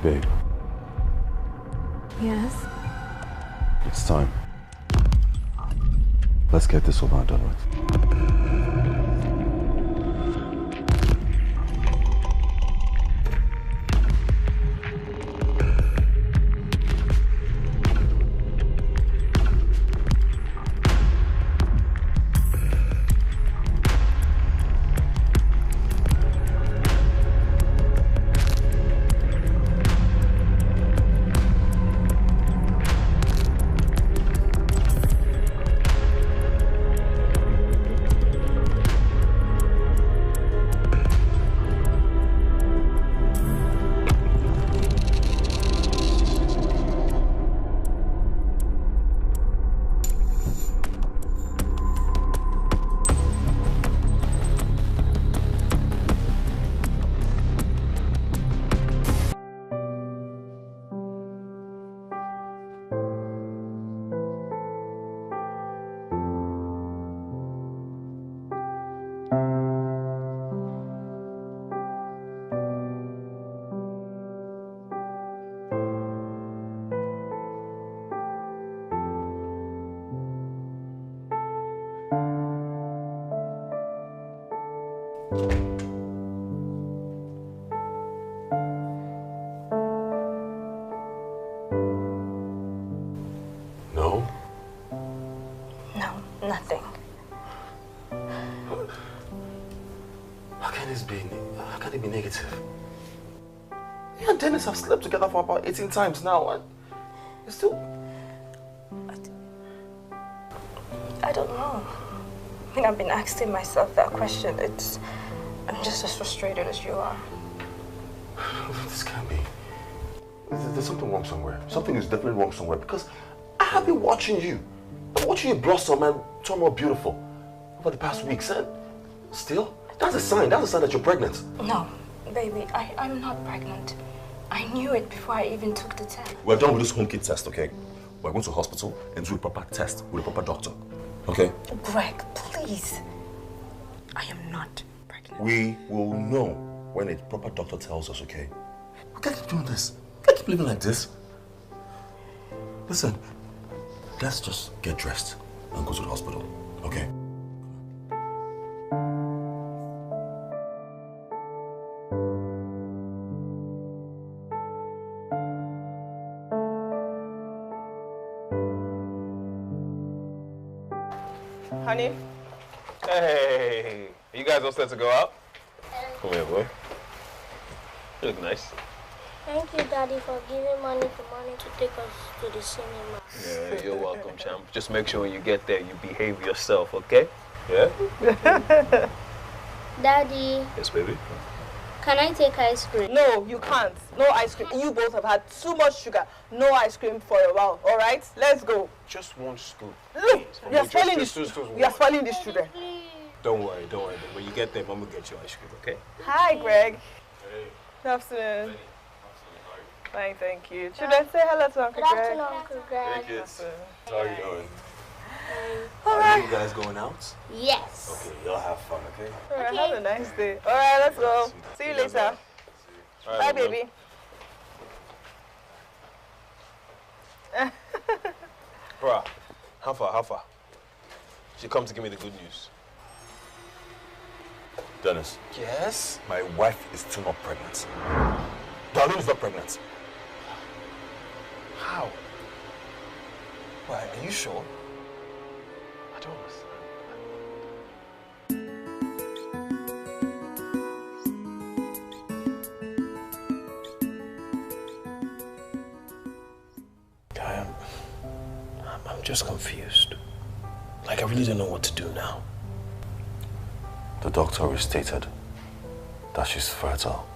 Babe. Yes? It's time. Let's get this over and done with. No? No, nothing. How can this be? How can it be negative? Me and Dennis have slept together for about 18 times now, and it's still. I don't know. I mean, I've been asking myself that question. I'm just as frustrated as you are. This can't be. There's something wrong somewhere. Something is definitely wrong somewhere because I have been watching you. I'm watching you blossom and turn more beautiful over the past weeks, and still, that's a sign. That's a sign that you're pregnant. No, baby, I'm not pregnant. I knew it before I even took the test. We're done with this home kit test, okay? We're going to hospital and do a proper test with a proper doctor, okay? Greg, please. I am not pregnant. We will know when a proper doctor tells us, okay? We can't keep doing this. We can't keep living like this. Listen, let's just get dressed and go to the hospital, okay? Honey? Hey, you guys all set to go out? Come here, boy. You look nice. Thank you, Daddy, for giving money to take us to the cinema. Yeah, you're welcome, champ. Just make sure when you get there, you behave yourself, okay? Yeah? Daddy, Yes, baby. can I take ice cream? No, you can't. No ice cream. You both have had too much sugar. No ice cream for a while. All right? Let's go. Just one scoop. Look, we are spoiling just these. one. We are spoiling these children. Don't worry. When you get there, Mom will get you ice cream, okay? Hi, Greg. Hey. Good afternoon. Fine, thank you. Children, say hello to Uncle Good Greg. afternoon, Uncle Greg. kids. How are you doing? All Are right. you guys going out? Yes. Okay, y'all have fun, okay? All right, have a nice day. All right, let's go. See you later. All Bye, right, baby. Bruh, how far? She come to give me the good news. Dennis, Yes? my wife is still not pregnant. Darlene is not pregnant. How? Why, are you sure? I don't understand. I'm just confused. Like, I really don't know what to do now. The doctor stated that she's fertile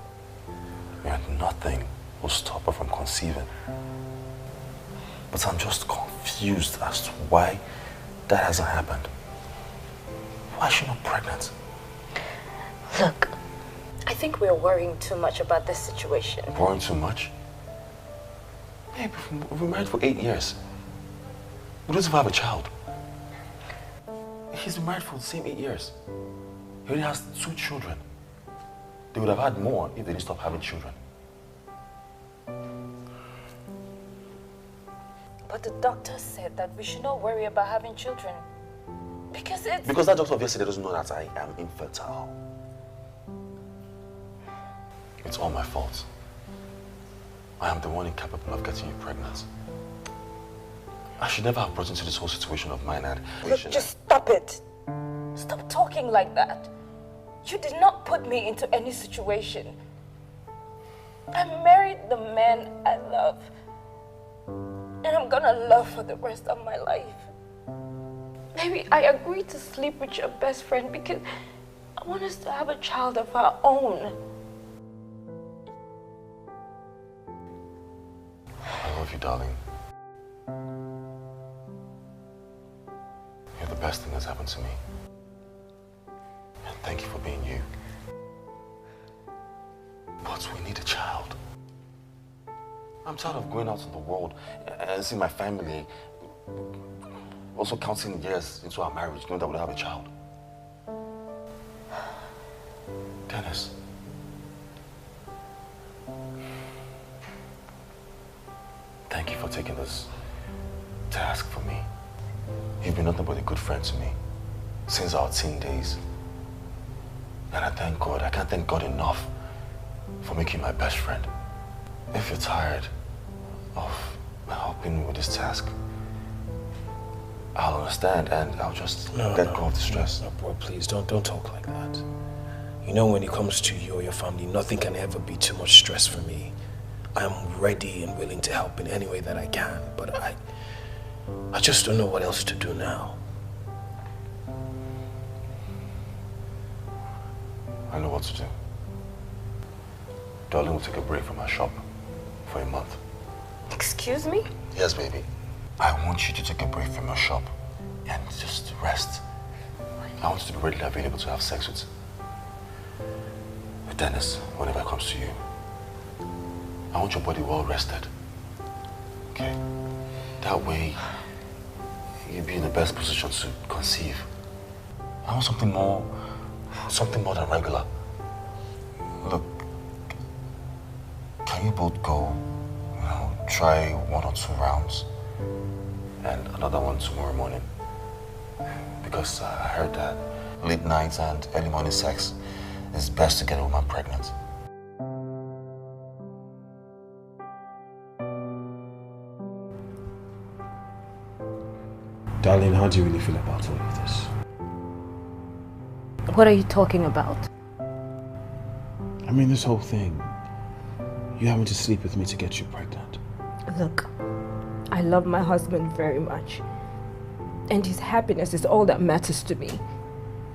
and nothing will stop her from conceiving. But I'm just confused as to why that hasn't happened. Why is she not pregnant? Look, I think we're worrying too much about this situation. Worrying too much? Babe, we've been married for 8 years. We don't even have a child. He's been married for the same 8 years. He already has 2 children. They would have had more if they didn't stop having children. But the doctor said that we should not worry about having children. Because it's... Because that doctor of yesterday doesn't know that I am infertile. It's all my fault. I am the one incapable of getting you pregnant. I should never have brought into this whole situation of mine and... Look, just stop it. Stop talking like that. You did not put me into any situation. I married the man I love. And I'm gonna love for the rest of my life. Maybe I agreed to sleep with your best friend because I want us to have a child of our own. I love you, darling. You're the best thing that's happened to me. And thank you for being you. But we need a child. I'm tired of going out in the world and seeing my family, also counting years into our marriage, knowing that we'll have a child. Dennis. Thank you for taking this task for me. You've been nothing but a good friend to me since our teen days. And I thank God, I can't thank God enough for making you my best friend. If you're tired of helping me with this task, I'll understand and I'll just let go of the stress. No, bro, please don't talk like that. You know, when it comes to you or your family, nothing can ever be too much stress for me. I'm ready and willing to help in any way that I can, but I just don't know what else to do now. I know what to do. Darling will take a break from our shop for a month. Excuse me? Yes, baby. I want you to take a break from your shop and just rest. I want you to be readily available to have sex with Dennis whenever it comes to you. I want your body well rested. Okay? That way, you'll be in the best position to conceive. I want something more than regular. Look, can you both go, try 1 or 2 rounds and another one tomorrow morning? Because I heard that late nights and early morning sex is best to get a woman pregnant. Darling, how do you really feel about all of this? What are you talking about? I mean, this whole thing. You having to sleep with me to get you pregnant. Look, I love my husband very much. And his happiness is all that matters to me.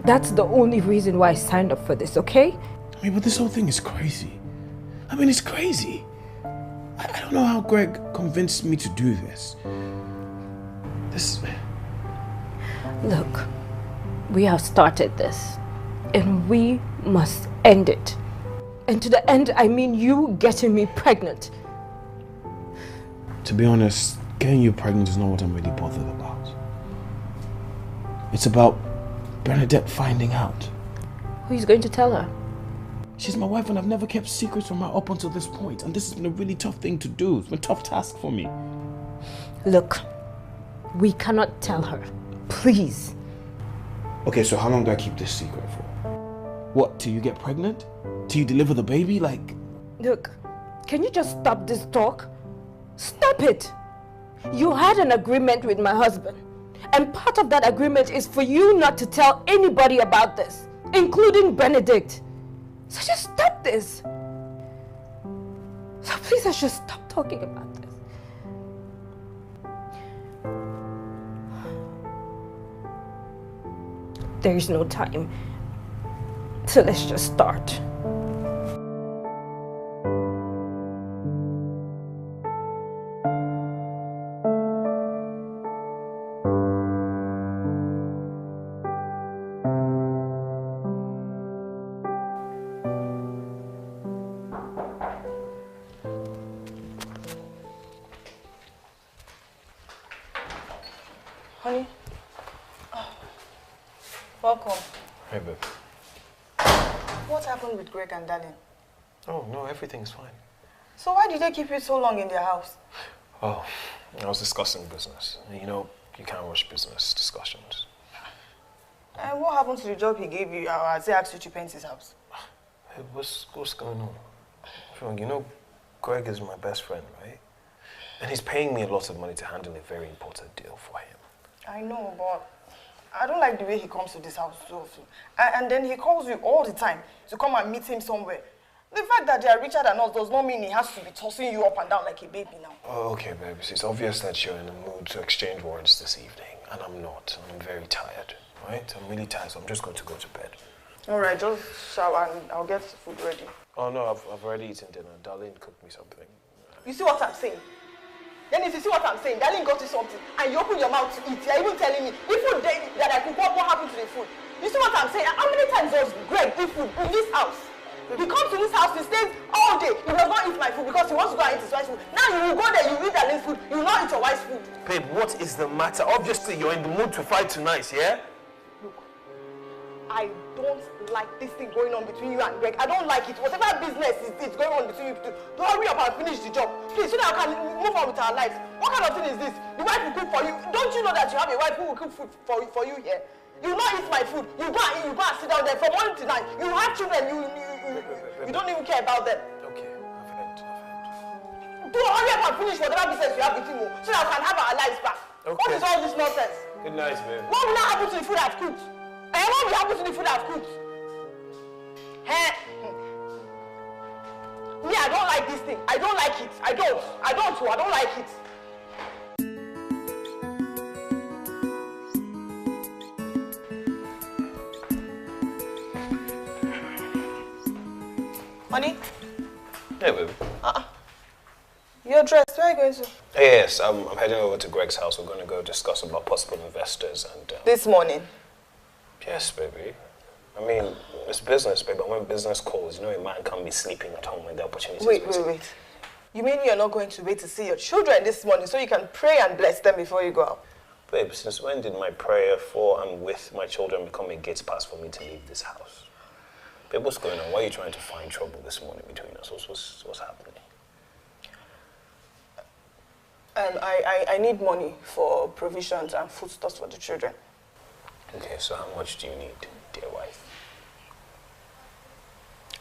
That's the only reason why I signed up for this, okay? I mean, but this whole thing is crazy. I mean, it's crazy. I don't know how Greg convinced me to do this. Look, we have started this. And we must end it. And to the end, I mean you getting me pregnant. To be honest, getting you pregnant is not what I'm really bothered about. It's about Bernadette finding out. Who's going to tell her? She's my wife and I've never kept secrets from her up until this point. And this has been a really tough thing to do. It's been a tough task for me. Look, we cannot tell her. Please. Okay, so how long do I keep this secret for? What, till you get pregnant? Till you deliver the baby? Like... Look, can you just stop this talk? Stop it! You had an agreement with my husband. And part of that agreement is for you not to tell anybody about this, including Benedict. So just stop this. So please, let's just stop talking about this. There is no time. So let's just start. Honey? Oh. Welcome. Hey, babe. What happened with Greg and Darling? Oh, no, everything's fine. So why did they keep you so long in their house? Oh, I was discussing business. You know, you can't rush business discussions. And what happened to the job he gave you as he asked you to paint his house? Hey, what's going on? Sean, you know, Greg is my best friend, right? And he's paying me a lot of money to handle a very important deal for him. I know, but I don't like the way he comes to this house so often. And then he calls you all the time to come and meet him somewhere. The fact that they are richer than us does not mean he has to be tossing you up and down like a baby now. Oh, okay, babies. It's obvious that you're in the mood to exchange words this evening, and I'm not. I'm very tired, right? I'm really tired, so I'm just going to go to bed. All right, just shower and I'll get food ready. Oh, no, I've already eaten dinner. Darlene cooked me something. You see what I'm saying? Then if you see what I'm saying, Darlene got you something, and you open your mouth to eat, you're even telling me, the food that I cook, what happened to the food? You see what I'm saying? How many times does Greg eat food in this house? He comes to this house, he stays all day. He does not eat my food because he wants to go and eat his wife's food. Now you will go there, you eat Darlene's food, you will not eat your wife's food. Babe, what is the matter? Obviously, you're in the mood to fight tonight, yeah? Look, I don't like this thing going on between you and Greg. I don't like it. Whatever business is going on between you two, don't hurry up and finish the job. Please, so that I can move on with our lives. What kind of thing is this? The wife will cook for you. Don't you know that you have a wife who will cook food for you here? You will not eat my food. You go and eat, you go and sit down there from morning to night. You have children, you don't even care about them. Okay, I've heard. Do hurry up and finish whatever business you have with him, so that we can have our lives back. Okay. What is all this nonsense? Good night, babe. What will not happen to the food I've cooked? And what will happen to the food I've cooked? Me, I don't like this thing. I don't like it. I don't like it. Honey? Hey, baby. You're dressed. Where are you going to? Yes, I'm heading over to Greg's house. We're going to go discuss about possible investors and... This morning? Yes, baby. I mean, it's business, baby. When business calls, you know a man can't be sleeping at home when the opportunity is Wait. You mean you're not going to wait to see your children this morning so you can pray and bless them before you go out? Babe, since when did my prayer for and with my children become a gate pass for me to leave this house? Babe, what's going on? Why are you trying to find trouble this morning between us? What's happening? I need money for provisions and foodstuffs for the children. Okay, so how much do you need, dear wife?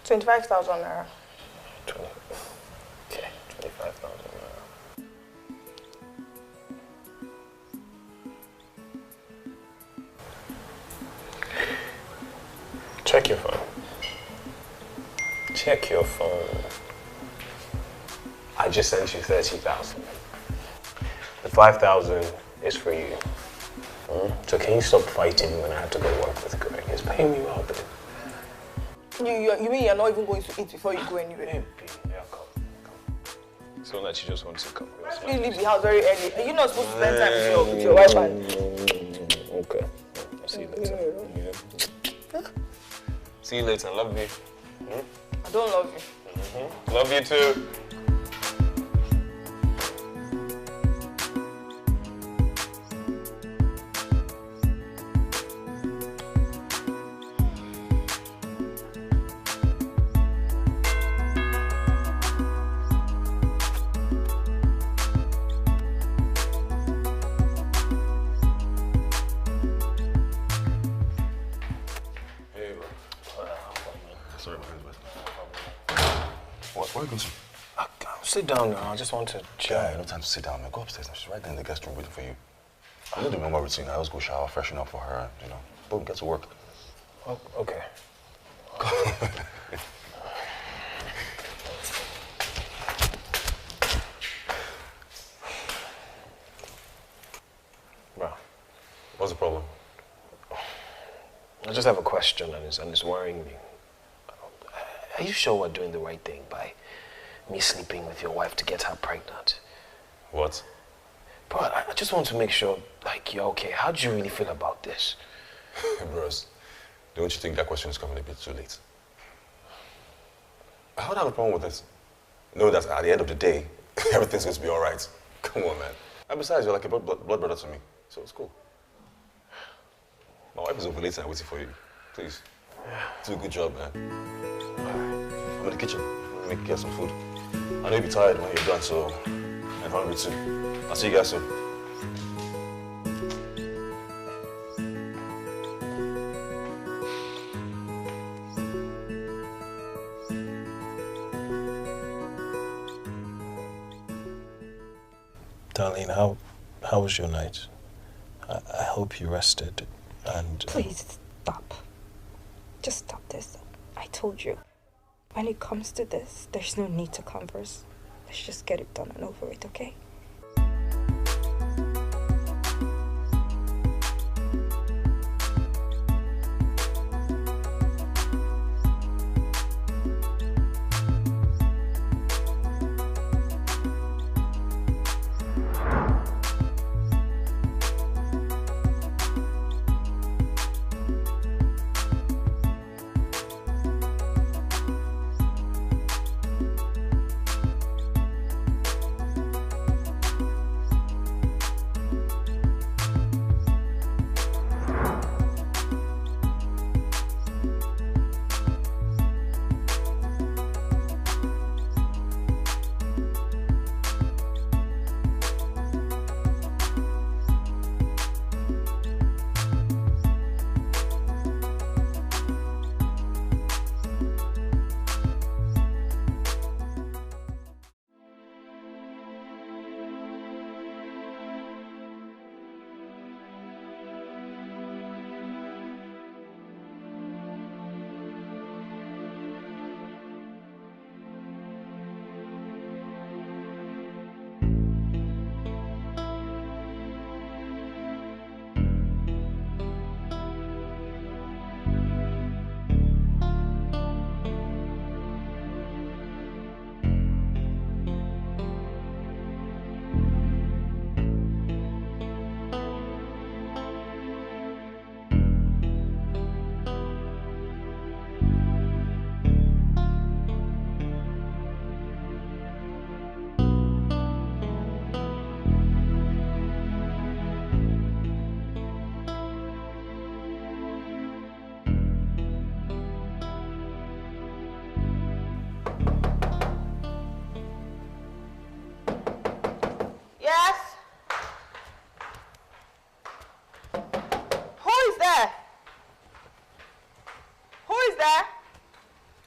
25,000 naira. 25,000 naira. Check your phone. Check your phone. I just sent you 30,000. The 5,000 is for you. So can you stop fighting when I have to go work with Greg? He's paying me well, babe. You mean you're not even going to eat before you go anywhere? Baby, yeah, come. So that you just want to come. You leave the house very early. Are you not supposed to spend time with your wife and... Okay. I'll see you later. See you later. Love you. I don't love you. Love you too. Sit down now. I just want to chill. Yeah, no time to sit down, man. Go upstairs. She's right there in the guest room waiting for you. I know the normal routine. I always go shower, freshen up for her, and, boom, get to work. Oh, okay. Bro. What's the problem? I just have a question, and it's worrying me. Are you sure we're doing the right thing by me sleeping with your wife to get her pregnant? What? But I just want to make sure, you're okay. How do you really feel about this? Bros, don't you think that question is coming a bit too late? I don't have a problem with this. Know that at the end of the day, everything's going to be all right. Come on, man. And besides, you're like a blood brother to me, so it's cool. My wife is ovulating and waiting for you. Please, do a good job, man. in the kitchen. Get some food. I know you'll be tired when you're done, so I'm hungry too. I'll see you guys soon. Darlene, how was your night? I hope you rested and... Please stop. Just stop this. I told you. When it comes to this, there's no need to converse. Let's just get it done and over with, okay?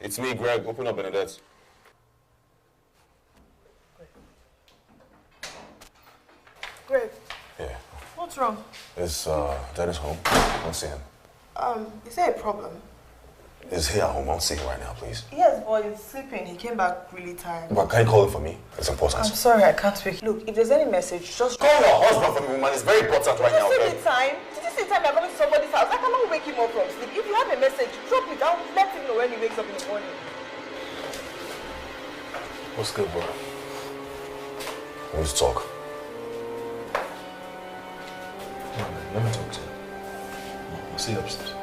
It's me, Greg. Open up, Bernadette. Greg. Yeah. What's wrong? Is Dennis home? I don't see him. Is there a problem? Is he at home? I don't see him right now, please. Yes, but he's sleeping. He came back really tired. But can you call him for me? It's important. I'm sorry, I can't speak. Look, if there's any message, just call your husband for me, woman. It's very important right now. Did you see the time? Did you see the time you're coming to somebody's house? I cannot wake him up from sleep. If you have a message, drop it down. Let him know when he wakes up in the morning. What's good, bro? We need to talk. Come on, man. Let me talk to you. We'll see you upstairs.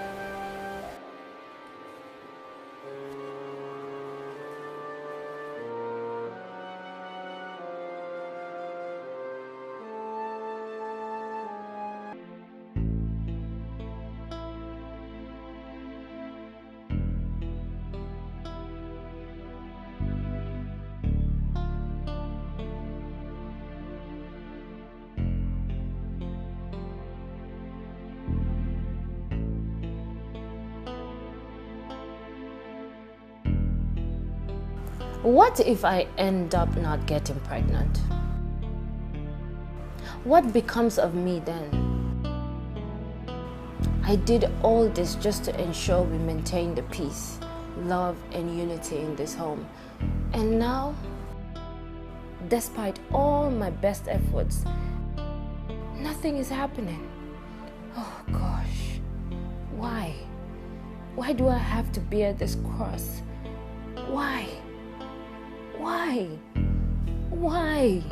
What if I end up not getting pregnant? What becomes of me then? I did all this just to ensure we maintain the peace, love, and unity in this home. And now, despite all my best efforts, nothing is happening. Oh gosh, why? Why do I have to bear this cross? Why? Why? Why?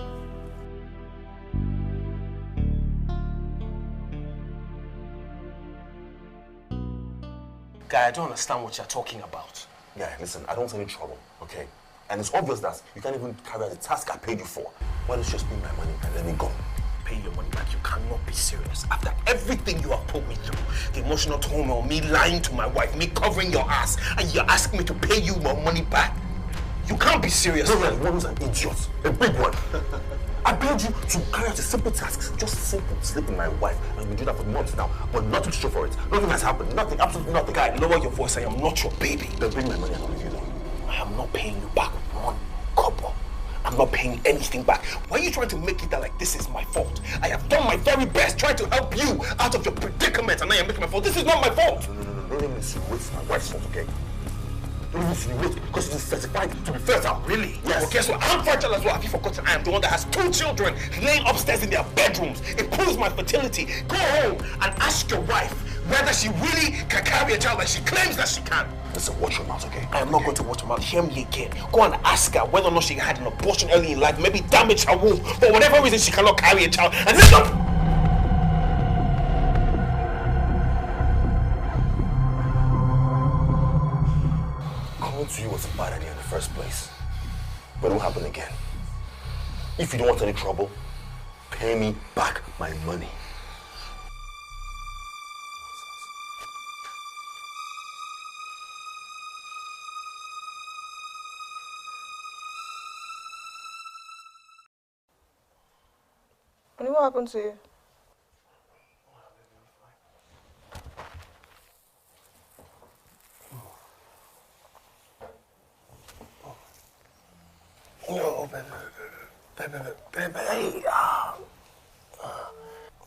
Guy, I don't understand what you're talking about. Yeah, listen, I don't want any trouble, okay? And it's obvious that you can't even carry out the task I paid you for. Why don't you just pay my money and let me go? Pay your money back. You cannot be serious. After everything you have put me through, the emotional turmoil, me lying to my wife, me covering your ass, and you're asking me to pay you my money back? can't be serious. No, the woman's an idiot. A big one. I paid you to carry out a simple task. Just simple. Sleep with my wife. And we do that for months now. But nothing to show for it. Nothing has happened. Nothing. Absolutely nothing. Guy, lower your voice. I am not your baby. Then bring my money and I'll leave you alone. I am not paying you back one kobo. I'm not paying anything back. Why are you trying to make it that like this is my fault? I have done my very best trying to help you out of your predicament and now you're making my fault. This is not my fault. No, don't insinuate it's my wife's fault, okay? Don't insinuate because it is certified to be fertile. Really? Yes. Well, guess what? I'm fertile as well. Have you forgotten? I am the one that has 2 children laying upstairs in their bedrooms. It proves my fertility. Go home and ask your wife whether she really can carry a child like she claims that she can. Listen, watch your mouth, okay? I am not going to watch her mouth. Hear me again. Go and ask her whether or not she had an abortion early in life, maybe damage her womb. For whatever reason, she cannot carry a child. And this not... Coming to you was a bad idea in the first place. But it won't happen again. If you don't want any trouble, pay me back my money. And what happened to you? No, baby.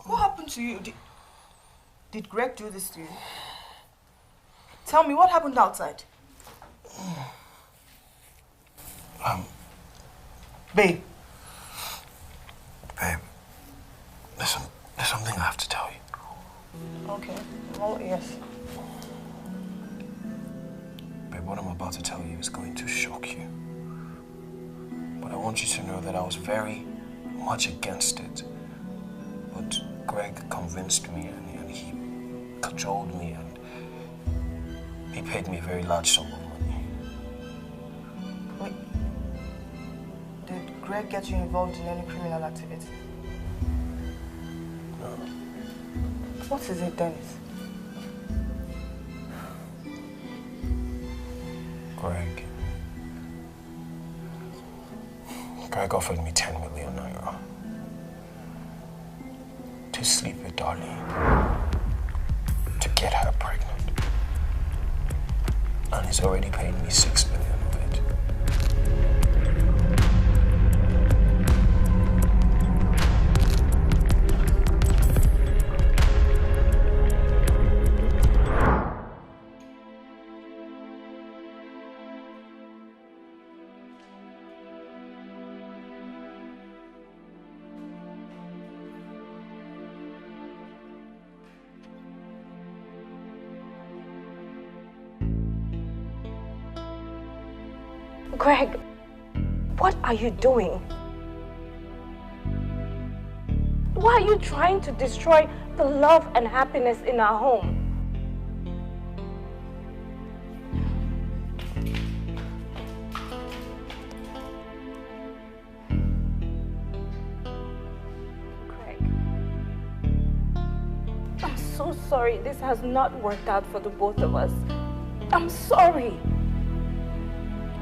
What happened to you? Did Greg do this to you? Tell me, what happened outside? Babe. Babe, listen, there's something I have to tell you. Okay. Oh, yes. Babe, what I'm about to tell you is going to shock you. But I want you to know that I was very much against it. But Greg convinced me and he cajoled me and he paid me a very large sum of money. Wait. Did Greg get you involved in any criminal activity? No. What is it, Dennis? Greg offered me 10 million naira to sleep with Darlene, to get her pregnant. And he's already paid me 6 million of it. Greg, what are you doing? Why are you trying to destroy the love and happiness in our home? Greg, I'm so sorry this has not worked out for the both of us. I'm sorry.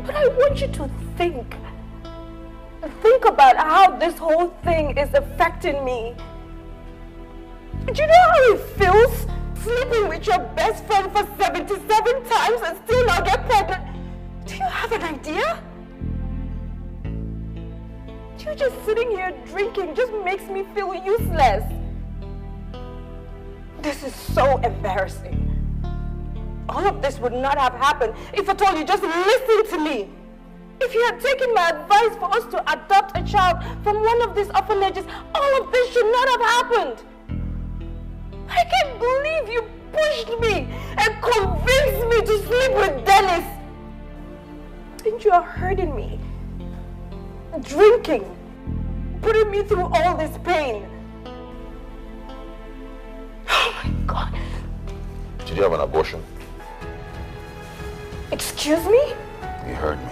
But I want you to think about how this whole thing is affecting me. Do you know how it feels sleeping with your best friend for 77 times and still not get pregnant? Do you have an idea? You just sitting here drinking just makes me feel useless. This is so embarrassing. All of this would not have happened if at all you just listened to me. If you had taken my advice for us to adopt a child from one of these orphanages, all of this should not have happened. I can't believe you pushed me and convinced me to sleep with Dennis. And you are hurting me. Drinking, putting me through all this pain. Oh my God. Did you have an abortion? Excuse me? You heard me.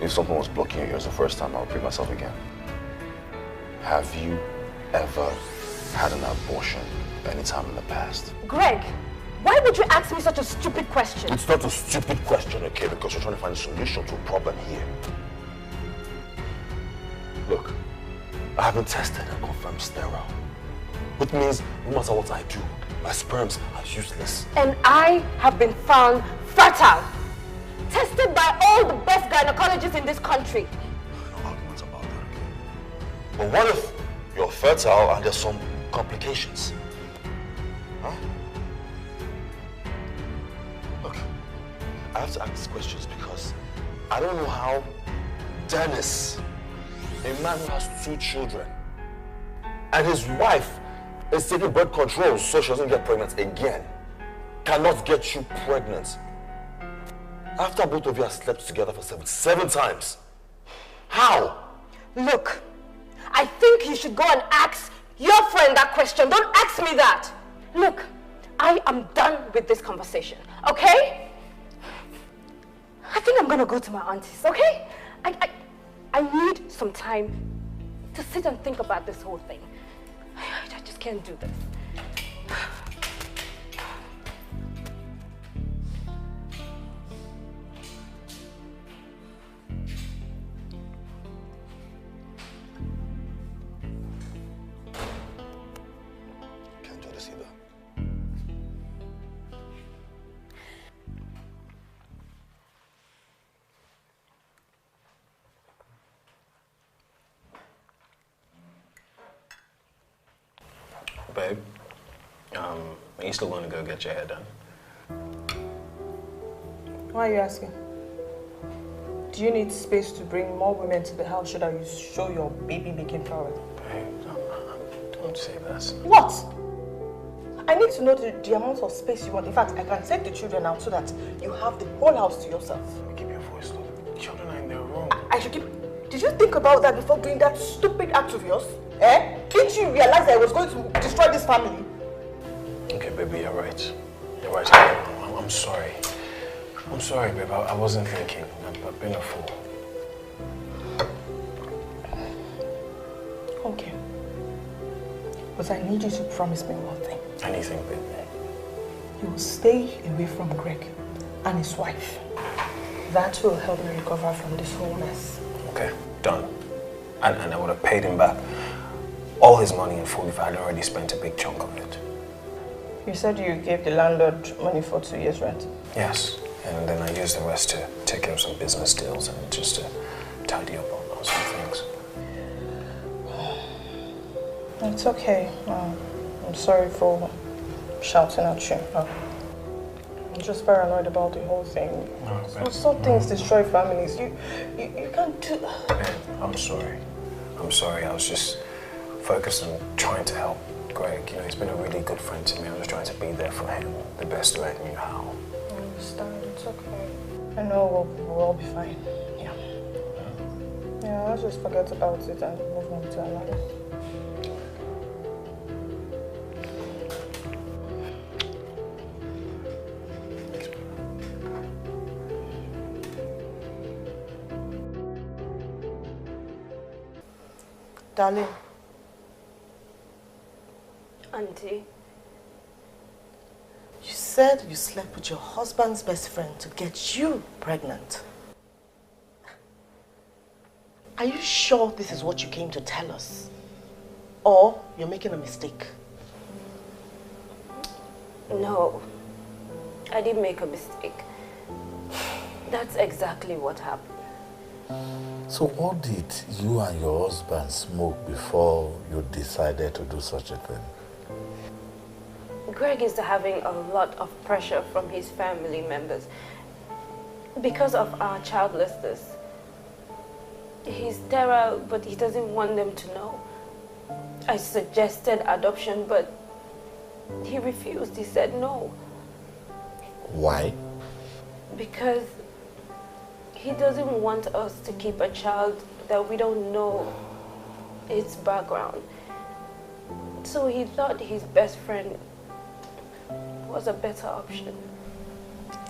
If something was blocking your ears the first time, I'll repeat myself again. Have you ever had an abortion any time in the past? Greg, Why would you ask me such a stupid question? It's not a stupid question, okay? Because we're trying to find a solution to a problem here. Look, I have been tested and confirmed sterile. Which means no matter what I do, my sperms are useless. And I have been found fertile. Tested by all the best gynecologists in this country. No arguments about that, okay? But what if you're fertile and there's some complications? Huh? Look, I have to ask these questions because I don't know how Dennis, a man who has 2 children, and his wife is taking birth control so she doesn't get pregnant again, cannot get you pregnant. After both of you have slept together for seven times. How? Look, I think you should go and ask your friend that question. Don't ask me that. Look, I am done with this conversation, okay? I think I'm gonna go to my auntie's, okay? I need some time to sit and think about this whole thing. I just can't do this. Can't do this either. Babe, are you still going to go get your hair done? Why are you asking? Do you need space to bring more women to the house so that you show your baby-making power? Babe, don't say that. What? I need to know the amount of space you want. In fact, I can take the children out so that you have the whole house to yourself. Keep your voice low. The children are in their room. I should keep... Did you think about that before doing that stupid act of yours? Eh? Didn't you realize that I was going to destroy this family? Okay, baby, you're right. You're right. I'm sorry. I'm sorry, babe. I wasn't thinking. I've been a fool. Okay. But I need you to promise me one thing. Anything, baby. You will stay away from Greg and his wife. That will help me recover from this whole mess. Okay, done. And I would have paid him back all his money in full if I had already spent a big chunk of it. You said you gave the landlord money for 2 years' rent? Yes, and then I used the rest to take care of some business deals and just to tidy up on some things. It's okay. I'm sorry for shouting at you. I'm just paranoid about the whole thing. No, Some things destroy families. You can't do... Babe, I'm sorry. I'm sorry. I was just focused on trying to help Greg. You know, he's been a really good friend to me. I was trying to be there for him the best way I knew how. I understand. It's okay. I know we'll all be fine. Yeah. Yeah, let's just forget about it and move on to our lives. Darling. Auntie. You said you slept with your husband's best friend to get you pregnant. Are you sure this is what you came to tell us? Or you're making a mistake? No, I didn't make a mistake. That's exactly what happened. So what did you and your husband smoke before you decided to do such a thing? Greg is having a lot of pressure from his family members because of our childlessness. He's sterile, but he doesn't want them to know. I suggested adoption, but he refused. He said no. Why? Because he doesn't want us to keep a child that we don't know its background. So he thought his best friend was a better option.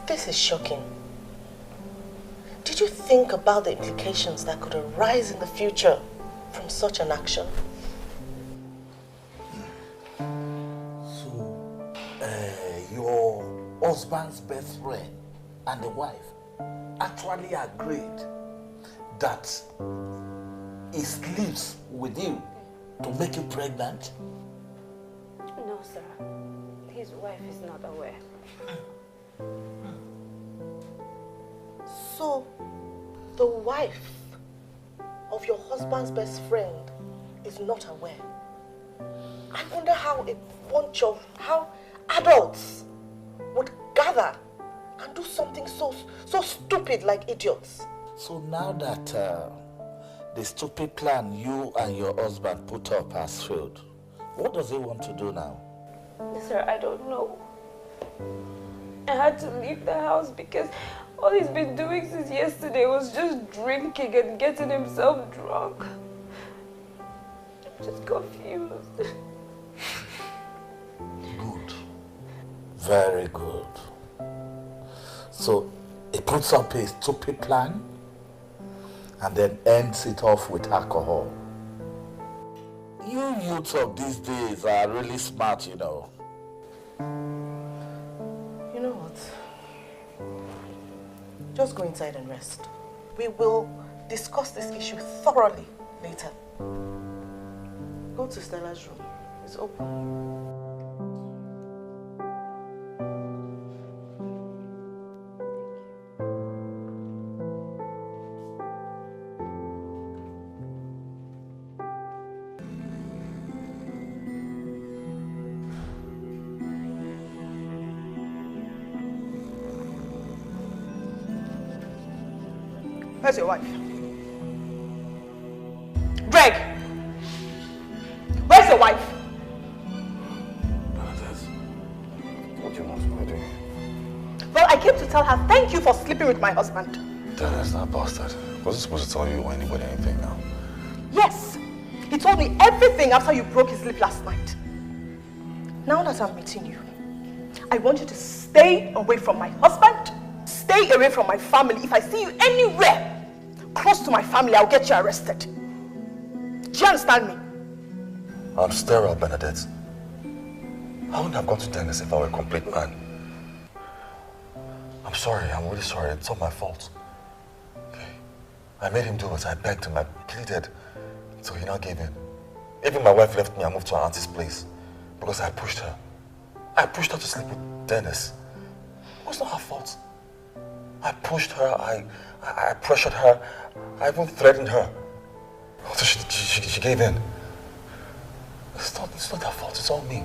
This is shocking. Did you think about the implications that could arise in the future from such an action? So, your husband's best friend and the wife actually agreed that he sleeps with you to make you pregnant? No, sir. His wife is not aware. So, the wife of your husband's best friend is not aware. I wonder how how adults would gather and do something so stupid like idiots. So now that the stupid plan you and your husband put up has failed, what does he want to do now? Sir, I don't know. I had to leave the house because all he's been doing since yesterday was just drinking and getting himself drunk. I'm just confused. Good. Very good. So he puts up a stupid plan and then ends it off with alcohol. You youths of these days are really smart, you know. You know what? Just go inside and rest. We will discuss this issue thoroughly later. Go to Stella's room. It's open. Where's your wife? Greg! Where's your wife? What do you want me to do? Well, I came to tell her thank you for sleeping with my husband. Dennis, that bastard. Wasn't supposed to tell you or anybody anything now. Yes! He told me everything after you broke his sleep last night. Now that I'm meeting you, I want you to stay away from my husband, stay away from my family. If I see you anywhere close to my family, I'll get you arrested. Do you understand me? I'm sterile, Bernadette. I wouldn't have gone to Dennis if I were a complete man. I'm sorry, I'm really sorry. It's not my fault. Okay? I made him do it. I begged him. I pleaded. So he now gave in. Even my wife left me and moved to her auntie's place because I pushed her. I pushed her to sleep with Dennis. It was not her fault. I pushed her, I pressured her, I even threatened her. So she gave in. It's not her fault, it's all me.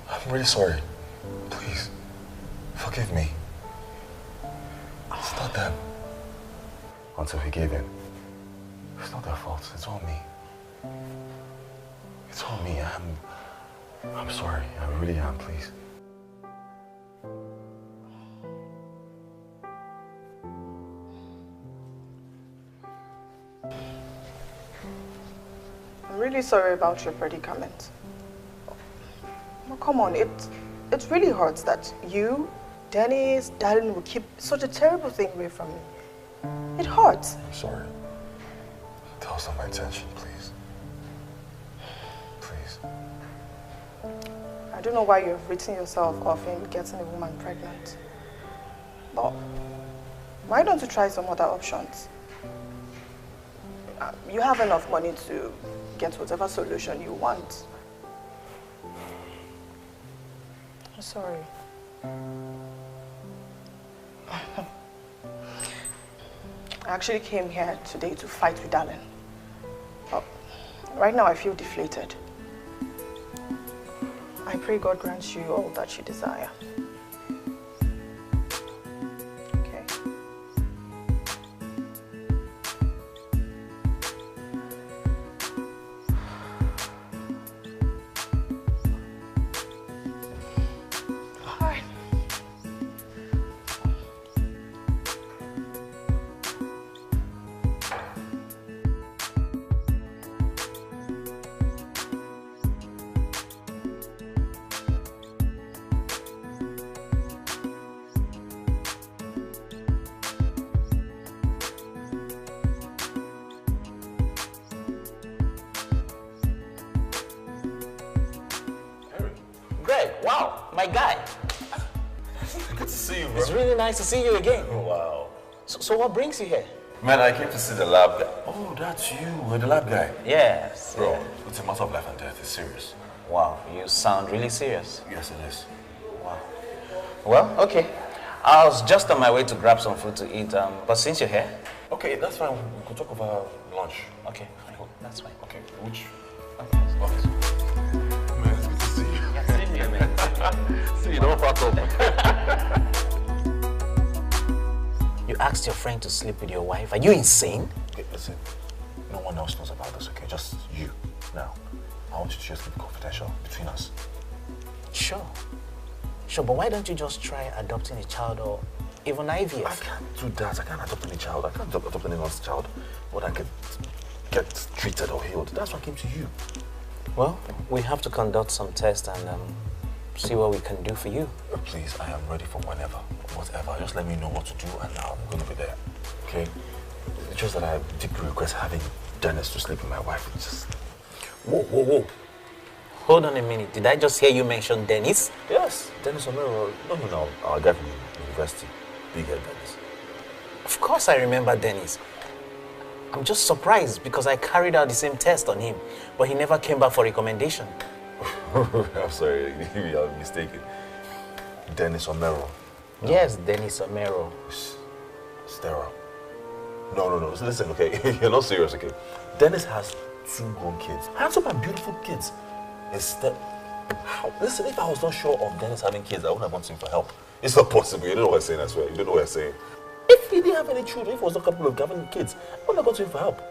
I'm really sorry. Please, forgive me. It's not them. Until he gave in. It's not their fault, it's all me. It's all me. I'm sorry, I really am, please. I'm really sorry about your predicament. Well, come on, it really hurts that you, Dennis, Darren will keep such a terrible thing away from me. It hurts. I'm sorry. That was not my intention, please. Please. I don't know why you've written yourself off in getting a woman pregnant. But why don't you try some other options? You have enough money to get whatever solution you want. I'm sorry. I actually came here today to fight with Darren. But right now I feel deflated. I pray God grants you all that you desire. Greg, wow, my guy. bro. It's really nice to see you again. Oh, wow. So what brings you here? Man, I came to see the lab guy. Oh, that's you, the lab guy. Yes. Bro, yeah. it's a matter of life and death. It's serious. Wow, you sound really serious. Yes, it is. Wow. Well, okay. I was just on my way to grab some food to eat, but since you're here... Okay, that's fine. We could talk over lunch. Okay, fine. That's fine. Okay, which... Okay. Man, it's good to see you. Yeah, same here, man. See you, don't fuck up. You asked your friend to sleep with your wife. Are you insane? Okay, listen. No one else knows about this, okay? Just you. Now, I want you to just keep it confidential between us. Sure. Sure, but why don't you just try adopting a child or even IVF? I can't do that. I can't adopt any child. I can't adopt anyone's child. But I can get treated or healed. That's why I came to you. Well, we have to conduct some tests and see what we can do for you. Please, I am ready for whenever, whatever. Just let me know what to do and I'm going to be there. Okay? It's just that I deeply request having Dennis to sleep with my wife. It's just... Whoa. Hold on a minute. Did I just hear you mention Dennis? Yes, Dennis Omero. No. Our guy from university. Big head Dennis. Of course I remember Dennis. I'm just surprised because I carried out the same test on him, but he never came back for recommendation. I'm sorry, maybe I'm mistaken. Dennis Omero. Yes, Dennis Omero. Sterile. No. Listen, okay? You're not serious, okay? Dennis has 2 grown kids. Handsome and beautiful kids. Listen, if I was not sure of Dennis having kids, I wouldn't have gone to him for help. It's not possible. You don't know what I'm saying, I swear. You don't know what I'm saying. If he didn't have any children, if he was not capable of having kids, I wouldn't have gone to him for help.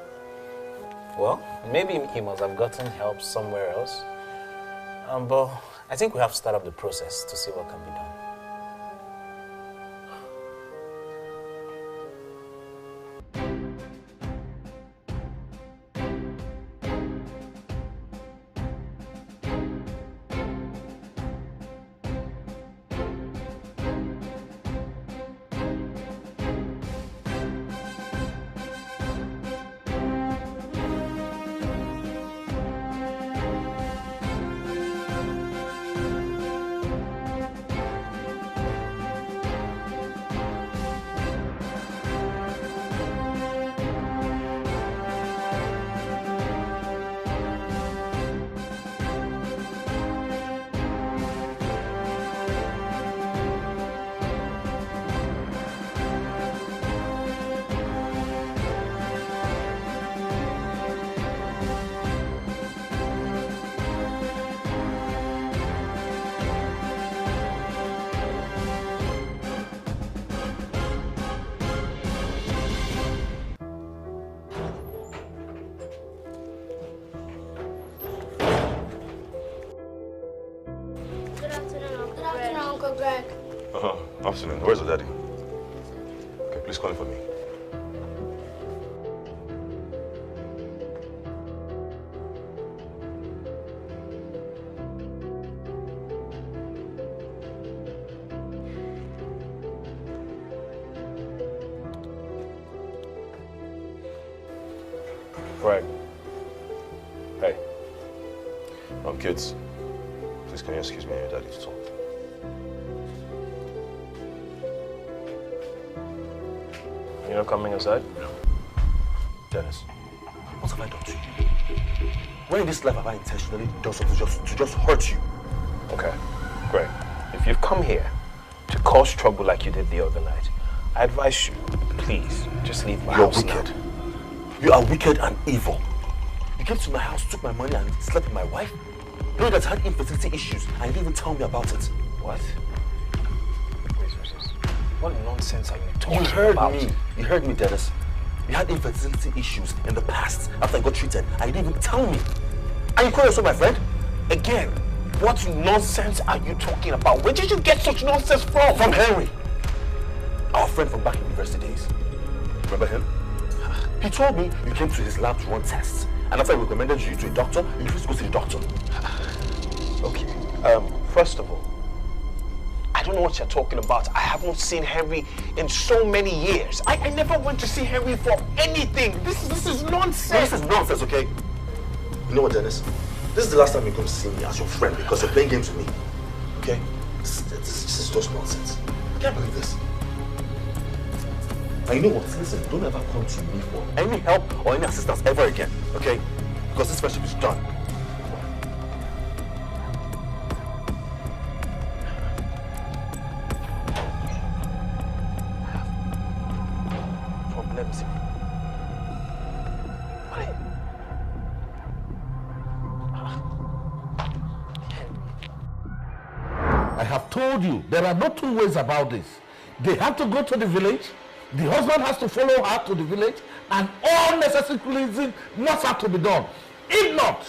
Well, maybe he must have gotten help somewhere else. But I think we have to start up the process to see what can be done. Afternoon. Where's the daddy? Okay, please call him for me. Greg. Hey. Kids. Please can you excuse me and your daddy to talk? You're not coming inside? No. Dennis, what have I done to you? When in this life have I intentionally done something to just hurt you? Okay, great. If you've come here to cause trouble like you did the other night, I advise you, please, just leave my house now. You're wicked. You are wicked and evil. You came to my house, took my money and slept with my wife? You know that I had infertility issues and you didn't even tell me about it. What? What nonsense are you talking about? You heard me, Dennis. You had infertility issues in the past after I got treated and you didn't even tell me. And you call yourself my friend? Again, what nonsense are you talking about? Where did you get such nonsense from? From Henry. Our friend from back in university days. Remember him? He told me you came to his lab to run tests. And after I recommended you to a doctor, you refused to go to the doctor. Okay, first of all, I don't know what you're talking about. I haven't seen Henry in so many years. I never went to see Henry for anything. This is nonsense. No, this is nonsense, okay? You know what, Dennis? This is the last time you're going to see me as your friend because you're playing games with me. Okay? This is just nonsense. can't believe this. And you know what? Listen, don't ever come to me for any help or any assistance ever again, okay? Because this friendship is done. Problems. I have told you, there are no two ways about this. They have to go to the village, the husband has to follow her to the village, and all necessary cleansing must have to be done. If not,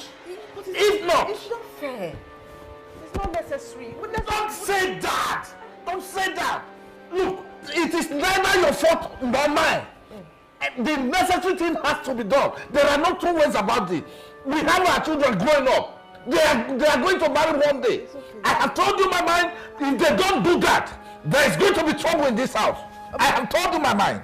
It's not fair. It's not necessary. Don't say that! Don't say that! Look, it is neither your fault nor mine. The necessary thing has to be done. There are no two ways about it. We have our children growing up. They are going to marry one day. I have told you my mind, if they don't do that, there is going to be trouble in this house. I have told you my mind.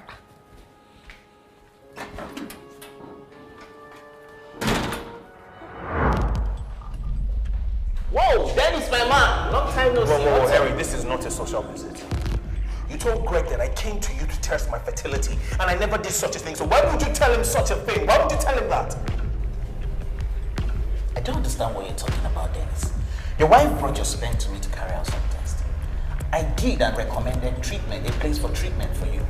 Whoa, Dennis, my man. Long time no see. Whoa, Harry, this is not a social visit. You told Greg that I came to you to test my fertility, and I never did such a thing. So why would you tell him such a thing? Why would you tell him that? I don't understand what you're talking about, Dennis. Your wife brought your sperm to me to carry out some testing. I did and recommended treatment, a place for treatment for you.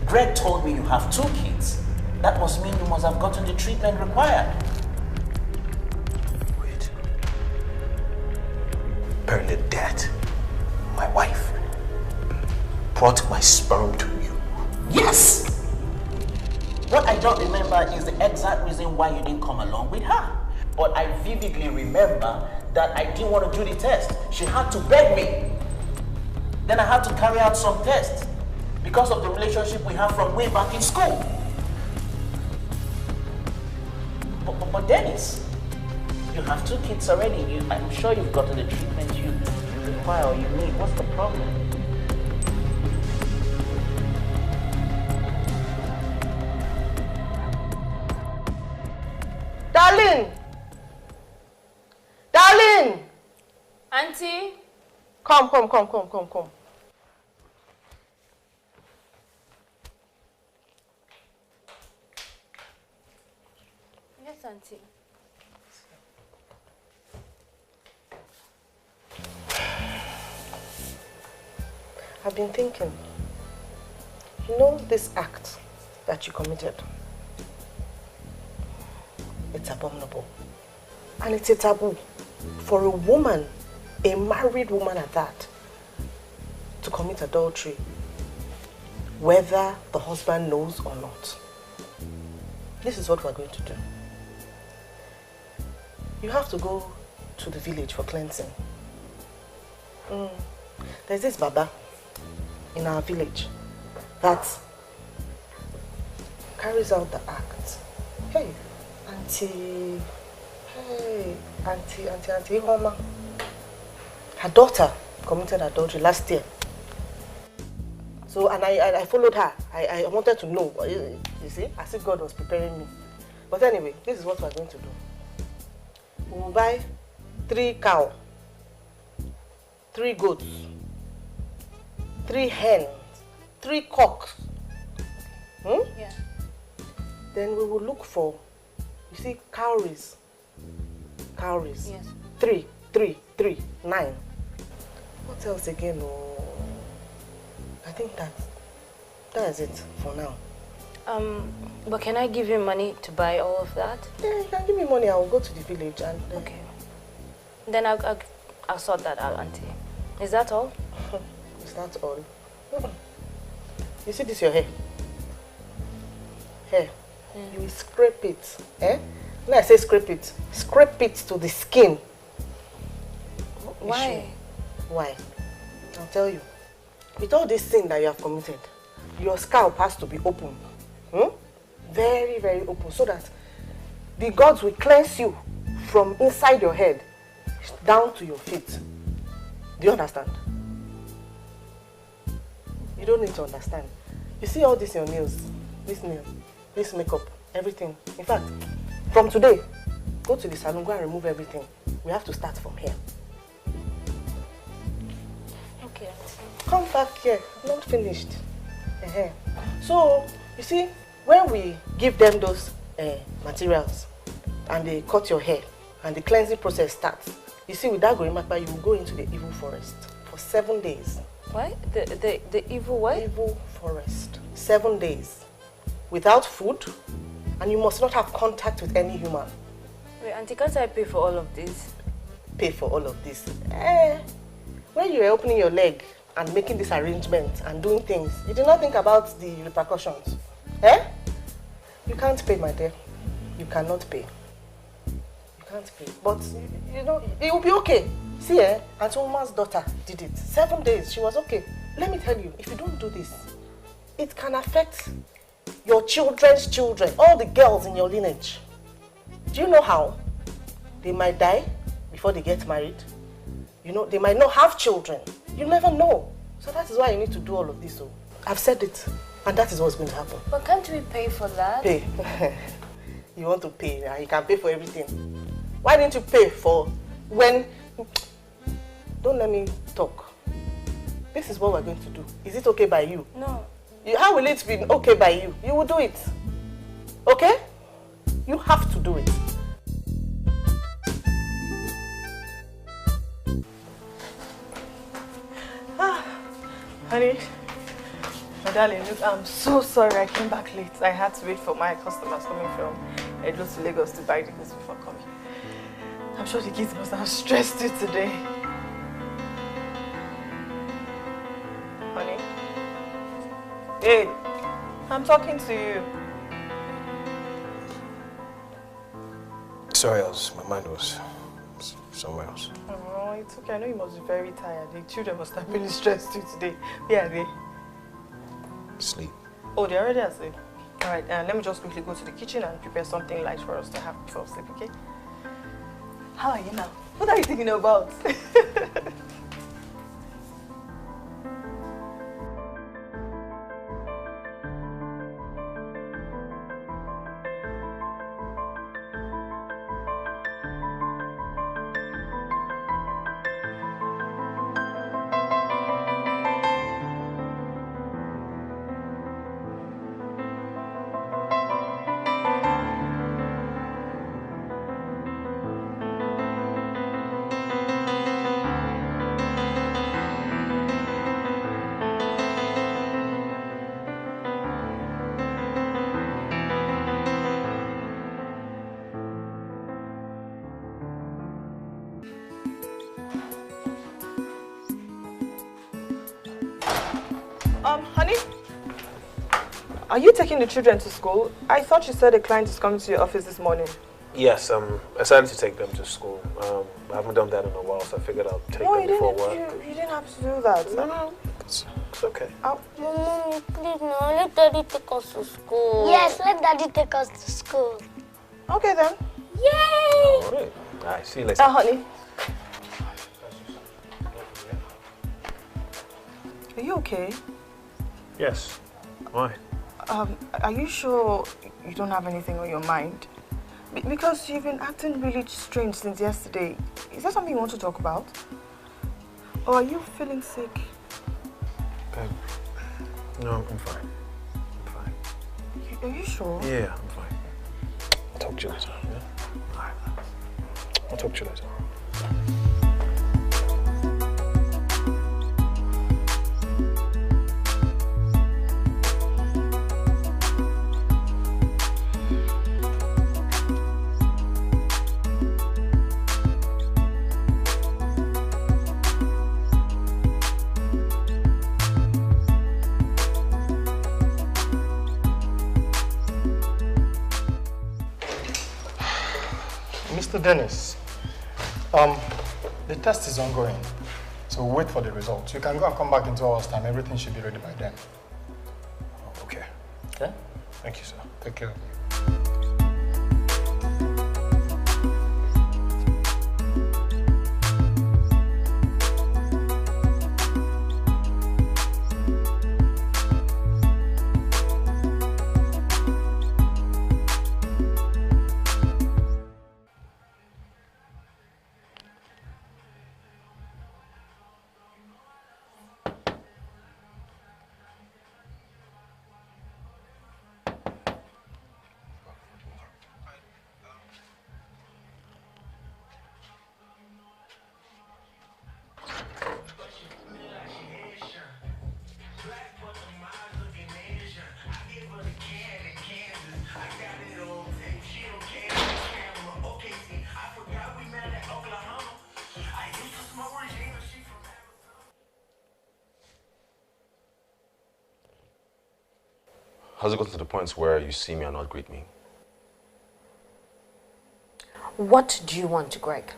Greg told me you have 2 kids. That must mean you must have gotten the treatment required. Wait. Bernadette, my wife, brought my sperm to you. Yes! What I don't remember is the exact reason why you didn't come along with her. But I vividly remember that I didn't want to do the test. She had to beg me. Then I had to carry out some tests because of the relationship we have from way back in school. But Dennis, you have 2 kids already. I'm sure you've gotten the treatment you require or you need. What's the problem? Darling! Darling! Auntie? Come. Yes, Auntie. I've been thinking, you know this act that you committed? It's abominable. And it's a taboo for a woman, a married woman at that, to commit adultery, whether the husband knows or not. This is what we're going to do. You have to go to the village for cleansing. There's this Baba in our village that carries out the act. Hey, Auntie Homa. Her daughter committed adultery last year. So, and I followed her. I wanted to know, you see, as if God was preparing me. But anyway, this is what we're going to do. We will buy 3 cows, 3 goats, 3 hens, 3 cocks. Yeah. Then we will look for, you see, cowries. Cowries. Yes. 3, 9. What else again? Oh, I think that is it for now. But can I give you money to buy all of that? Yeah, you can give me money. I will go to the village and... Okay. Then I'll sort that out, Auntie. Is that all? Is that all? You see this your hair? Hair. You will scrape it. When I say scrape it to the skin. Why? Why? I'll tell you. With all this sin that you have committed, your scalp has to be open. Very, very open, so that the gods will cleanse you from inside your head down to your feet. Do you understand? You don't need to understand. You see all this in your nails, this nail, this makeup, everything. In fact, from today, go to the salon, go and remove everything. We have to start from here. Okay, Auntie. come back here. I'm not finished. So, you see, when we give them those materials and they cut your hair and the cleansing process starts, you see, with that Gorimapa, you will go into the evil forest for 7 days. What? The evil what? Evil forest. 7 days. Without food, and you must not have contact with any human. Wait, Auntie, can't I pay for all of this? Pay for all of this? When you were opening your leg and making this arrangement and doing things, you did not think about the repercussions. You can't pay, my dear. You cannot pay. You can't pay. But, you know, it will be okay. See, Auntie Uma's daughter did it. 7 days, she was okay. Let me tell you, if you don't do this, it can affect your children's children, all the girls in your lineage. Do you know how? They might die before they get married. You know, they might not have children. You never know. So that is why you need to do all of this. So I've said it, and that is what's going to happen. But can't we pay for that? Pay? You want to pay? You can pay for everything. Why didn't you pay for when... Don't let me talk. This is what we're going to do. Is it okay by you? No. How will it be okay by you? You will do it. Okay? You have to do it. Honey, my darling, look, I'm so sorry I came back late. I had to wait for my customers coming from Edo to Lagos to buy things before coming. I'm sure the kids must have stressed you today. Honey? Hey, I'm talking to you. Sorry, my mind was somewhere else. Oh, it's okay. I know you must be very tired. The children must have really stressed you today. Where are they? Sleep. Oh, they're already asleep. All right, let me just quickly go to the kitchen and prepare something light for us to have before sleep, okay? How are you now? What are you thinking about? Honey? Are you taking the children to school? I thought you said a client is coming to your office this morning. Yes, I decided to take them to school. I haven't done that in a while, so I figured I'll take them before work. You didn't have to do that. No, it's okay. Mommy, please no, let Daddy take us to school. Yes, let Daddy take us to school. Okay then. Yay! All right, see you later. Honey. Are you okay? Yes. Why? Are you sure you don't have anything on your mind? Because you've been acting really strange since yesterday. Is there something you want to talk about? Or are you feeling sick? No, I'm fine. I'm fine. Are you sure? Yeah, I'm fine. I'll talk to you later. Yeah? All right. I'll talk to you later. Mr. Dennis, the test is ongoing, so we'll wait for the results. You can go and come back in 2 hours' time. Everything should be ready by then. Okay. Okay? Thank you, sir. Take care. Has it gotten to the point where you see me and not greet me? What do you want, Greg?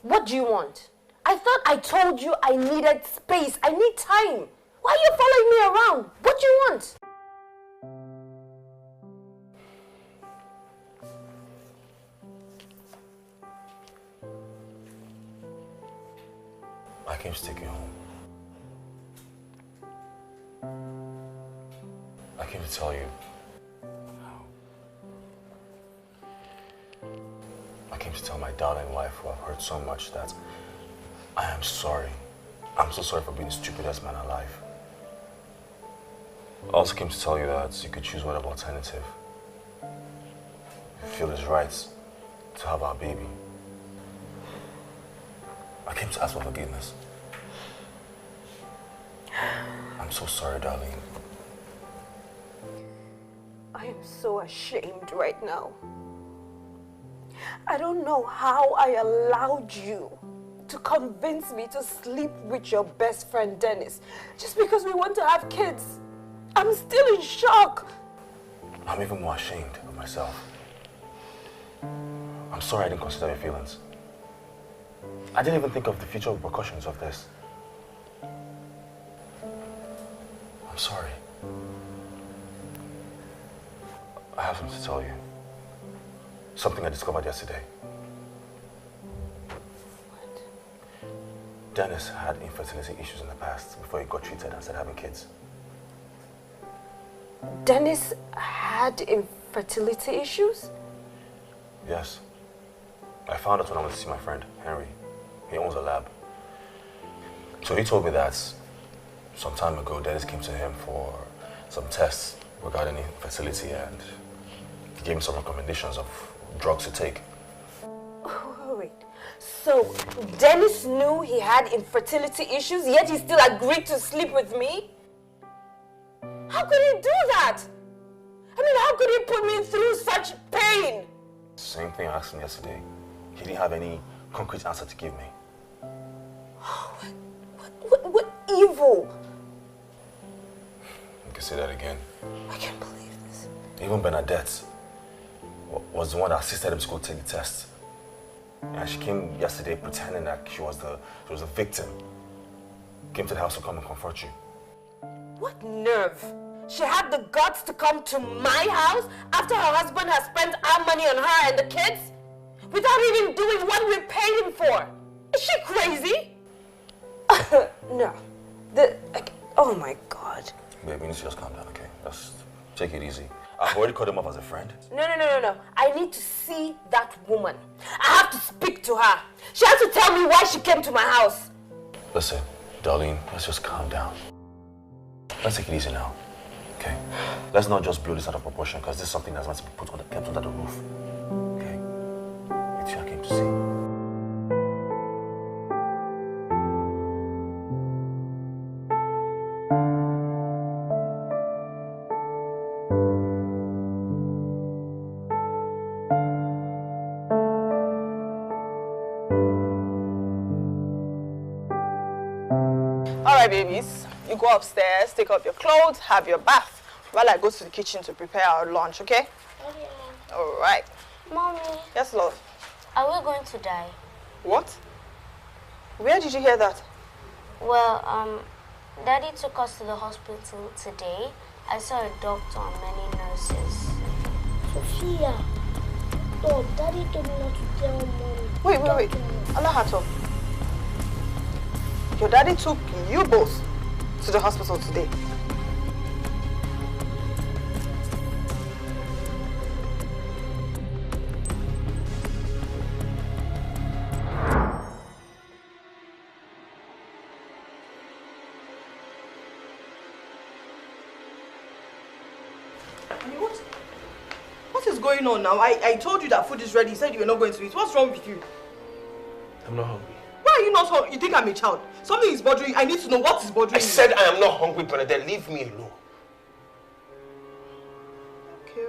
What do you want? I thought I told you I needed space. I need time. Why are you following me around? What do you want? I came to take you home. I came to tell you. I came to tell my darling wife who I've hurt so much that I am sorry. I'm so sorry for being the stupidest man alive. I also came to tell you that you could choose whatever alternative you feel is right to have our baby. I came to ask for forgiveness. I'm so sorry, darling. I am so ashamed right now. I don't know how I allowed you to convince me to sleep with your best friend Dennis just because we want to have kids. I'm still in shock. I'm even more ashamed of myself. I'm sorry I didn't consider your feelings. I didn't even think of the future repercussions of this. I'm sorry. I have something to tell you. Something I discovered yesterday. What? Dennis had infertility issues in the past before he got treated and started having kids. Dennis had infertility issues? Yes. I found out when I went to see my friend, Henry. He owns a lab. So he told me that some time ago, Dennis came to him for some tests regarding infertility, and he gave me some recommendations of drugs to take. Wait, so Dennis knew he had infertility issues, yet he still agreed to sleep with me? How could he do that? I mean, how could he put me through such pain? Same thing I asked him yesterday. He didn't have any concrete answer to give me. What evil? You can say that again. I can't believe this. Even Bernadette was the one that assisted him to go take the test. And she came yesterday pretending that she was the victim. Came to the house to come and comfort you. What nerve? She had the guts to come to my house after her husband has spent our money on her and the kids? Without even doing what we paid him for? Is she crazy? No. Oh my God. Babe, you need to just calm down, okay? Just take it easy. I've already cut him off as a friend. No. I need to see that woman. I have to speak to her. She has to tell me why she came to my house. Listen, Darlene, let's just calm down. Let's take it easy now, okay? Let's not just blow this out of proportion, because this is something that's meant to be kept under the roof. Okay? It's you I came to see. Alright, babies, you go upstairs, take off your clothes, have your bath, while I go to the kitchen to prepare our lunch, okay? Okay. Alright. Mommy. Yes, love. Are we going to die? What? Where did you hear that? Well, Daddy took us to the hospital today. I saw a doctor and many nurses. Sophia. No, Daddy told me not to tell Mommy. Wait. Alahato. Your daddy took you both to the hospital today. What is going on now? I told you that food is ready. You said you were not going to eat. What's wrong with you? I'm not hungry. Why are you not hungry? You think I'm a child? Something is bothering you. I need to know what is bothering you. I said I am not hungry, Bernadette. Leave me alone. Okay.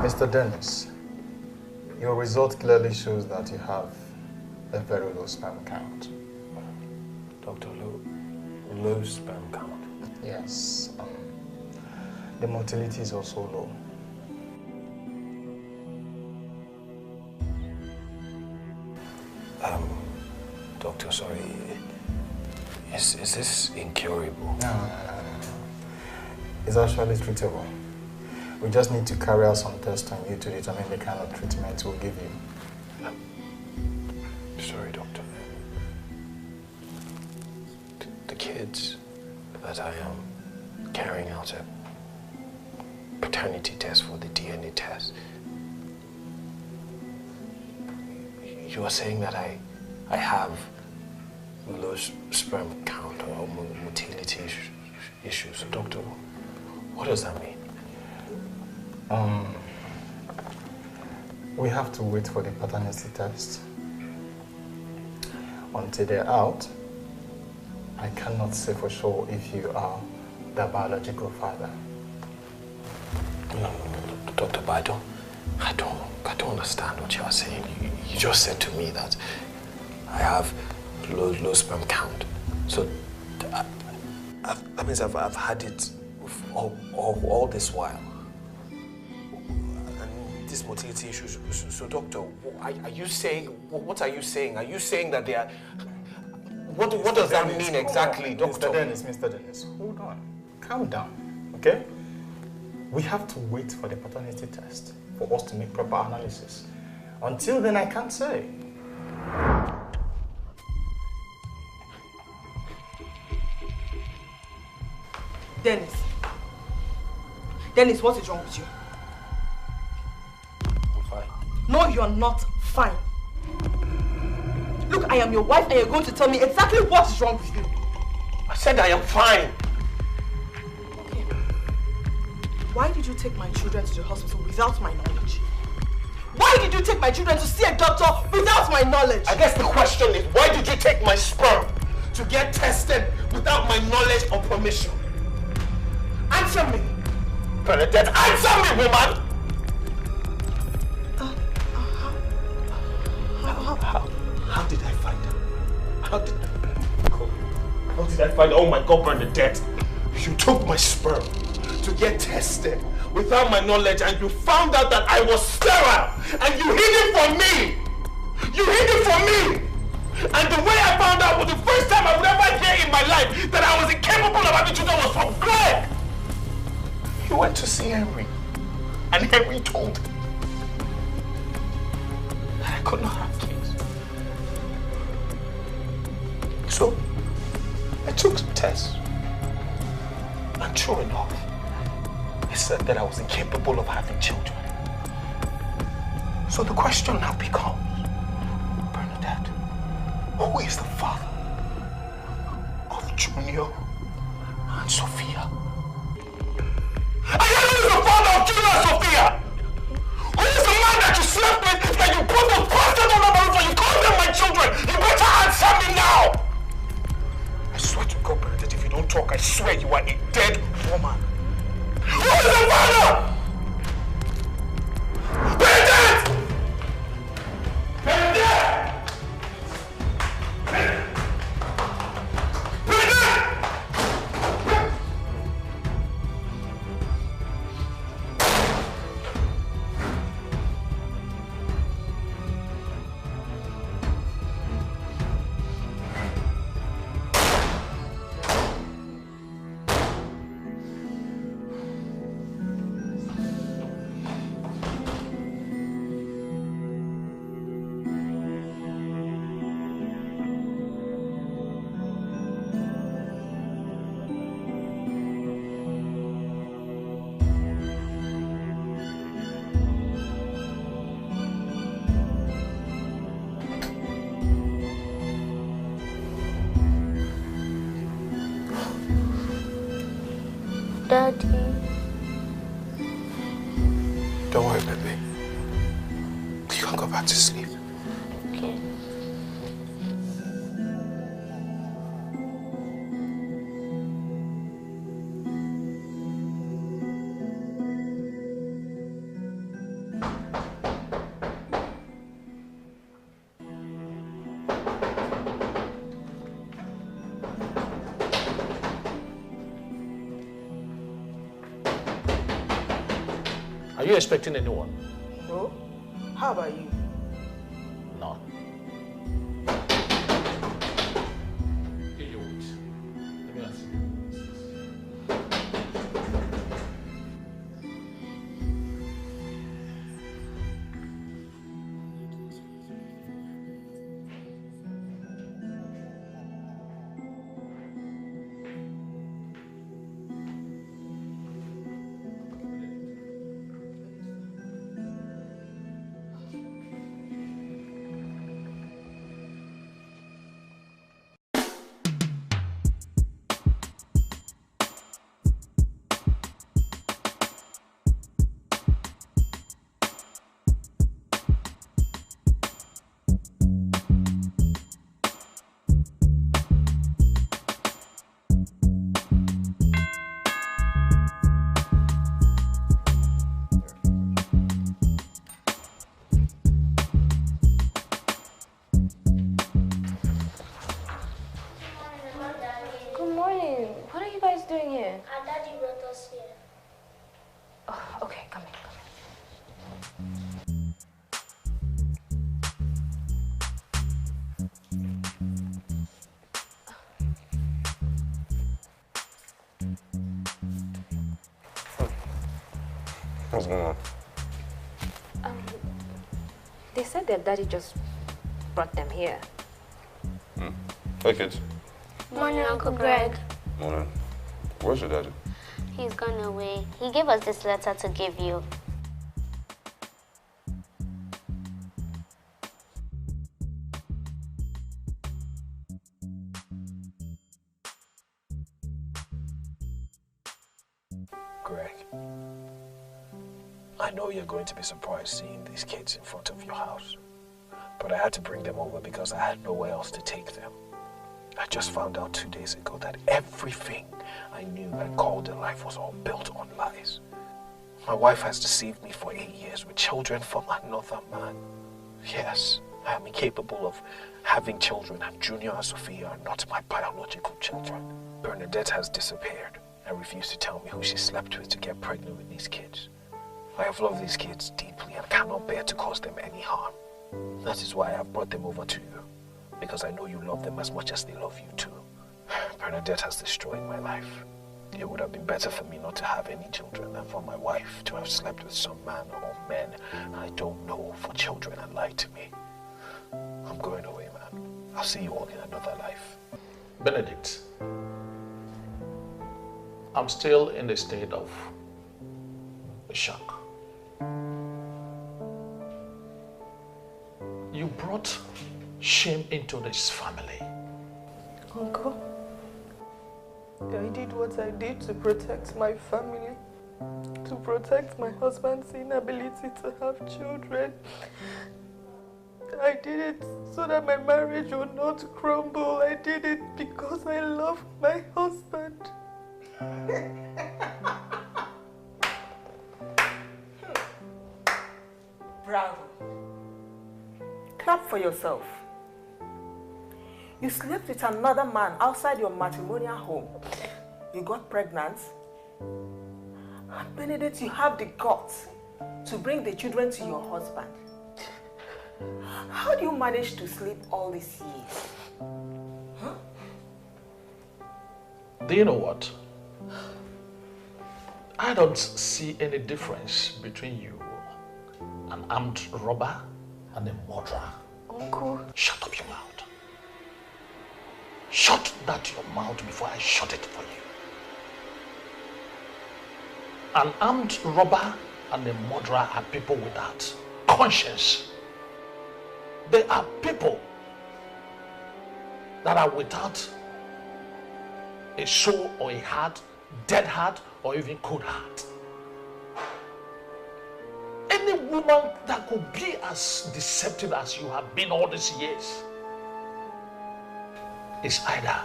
Mr. Dennis, your result clearly shows that you have a very low sperm count. Doctor, low sperm count? Yes. The motility is also low. Doctor, sorry. Is this incurable? No. It's actually treatable. We just need to carry out some tests on you to determine the kind of treatment we'll give you. Sorry, doctor. The kids that I am carrying out a paternity test for, the DNA test. You are saying that I have low sperm count or motility issues. So, doctor, what does that mean? We have to wait for the paternity test. Until they're out, I cannot say for sure if you are the biological father. No, doctor, but I don't understand what you are saying. You just said to me that I have low sperm count. So that means I've had it all this while. And this motility issues. So doctor, are you saying, what are you saying? Are you saying that they are, what does that mean exactly, doctor? Mr. Dennis, hold on. Calm down, okay? We have to wait for the paternity test for us to make proper analysis. Until then, I can't say. Dennis, what is wrong with you? I'm fine. No, you're not fine. Look, I am your wife and you're going to tell me exactly what is wrong with you. I said I am fine. Okay. Why did you take my children to the hospital without my knowledge? Why did you take my children to see a doctor without my knowledge? I guess the question is, why did you take my sperm to get tested without my knowledge or permission? Answer me! Bernadette, answer me, woman! How did I find her? How did I find her? Oh my God, Bernadette! You took my sperm to get tested without my knowledge and you found out that I was sterile and you hid it from me! You hid it from me! And the way I found out was the first time I would ever hear in my life that I was incapable of having children was from Greg! You went to see Henry and Henry told him that I could not have kids. So I took some tests and true enough, it said that I was incapable of having children. So the question now becomes, Bernadette, who is the father of Junior and Sophia? I am the father of Junior and Sophia! Who is the man that you slept with, that you put the bastard on the roof and you call them my children? You better answer me now! I swear to God, Bernadette, if you don't talk, I swear you are a dead woman. Who is the father? Bernadette! Bernadette! Bernadette! Daddy. Don't worry, baby. You can go back to sleep. Okay. Are you expecting anyone? No. How about you? No. Here you wait. Let me ask you. Good morning. What are you guys doing here? Our daddy brought us here. Oh, okay, come in. What's going on? They said their daddy just brought them here. Hey, kids. Morning, Uncle Greg. Morning. Where's your daddy? He's gone away. He gave us this letter to give you. Greg, I know you're going to be surprised seeing these kids in front of your house, but I had to bring them over because I had nowhere else to take them. I just found out 2 days ago that everything I knew and called a life was all built on lies. My wife has deceived me for 8 years with children from another man. Yes, I am incapable of having children, and Junior and Sophia are not my biological children. Bernadette has disappeared and refused to tell me who she slept with to get pregnant with these kids. I have loved these kids deeply and cannot bear to cause them any harm. That is why I have brought them over to you, because I know you love them as much as they love you too. Bernadette has destroyed my life. It would have been better for me not to have any children than for my wife to have slept with some man or men I don't know for children and lied to me. I'm going away, man. I'll see you all in another life. Benedict, I'm still in a state of shock. You brought shame into this family. Uncle, I did what I did to protect my family, to protect my husband's inability to have children. I did it so that my marriage would not crumble. I did it because I love my husband. Bravo. Clap for yourself. You slept with another man outside your matrimonial home. You got pregnant. And Benedict, you have the guts to bring the children to your husband. How do you manage to sleep all these years? Huh? Do you know what? I don't see any difference between you, an armed robber, and a murderer. Uncle. Shut up your mouth. Shut that your mouth before I shut it for you. An armed robber and a murderer are people without conscience. They are people that are without a soul or a heart, dead heart, or even cold heart. Any woman that could be as deceptive as you have been all these years is either